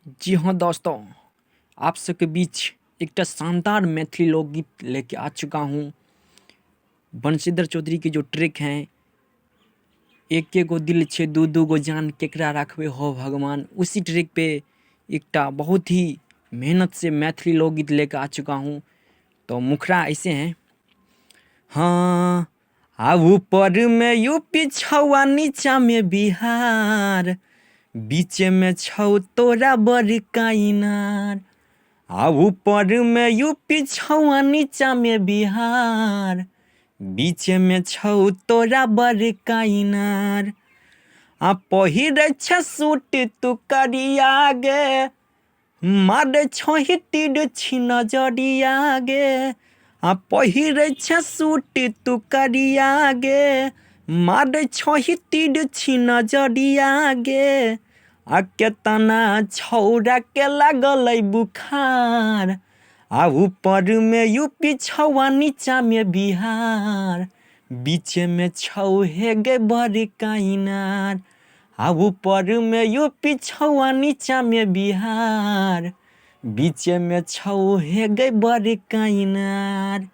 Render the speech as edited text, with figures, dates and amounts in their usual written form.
जी हाँ दोस्तों, आप सबके बीच एक शानदार मैथिली लोकगीत लेके आ चुका हूँ। बंशीधर चौधरी के जो ट्रैक हैं, एक गो दिल छे दू दू गो जान केकरा रखबे हो भगवान, उसी ट्रैक पे एक बहुत ही मेहनत से मैथिली लोकगीत लेके आ चुका हूँ। तो मुखड़ा ऐसे हैं। हाँ, आ ऊपर में यूपी छवा, नीचा में बिहार, बीचे में छौ तोरा बड़का इनार। आ ऊपर में यूपी छवा, नीचा में बिहार, बीचे में छौ तोरा बड़का इनार। आ पहिरे छ सूट तू करिया गे, मारे छही तीर छी नजरिया गे। आ पहिरे छ सूट तू करिया गे, मारे छही तीर छी नजरिया गे। आ केतना छौरा के लागल बुखार, आ ऊपर में यूपी छवा, नीचा में बिहार, बीचे में छौ हे गे बड़का इनार। आ ऊपर में यूपी छवा, नीचा में बिहार, बीचे में छौ हे गे बड़का इनार।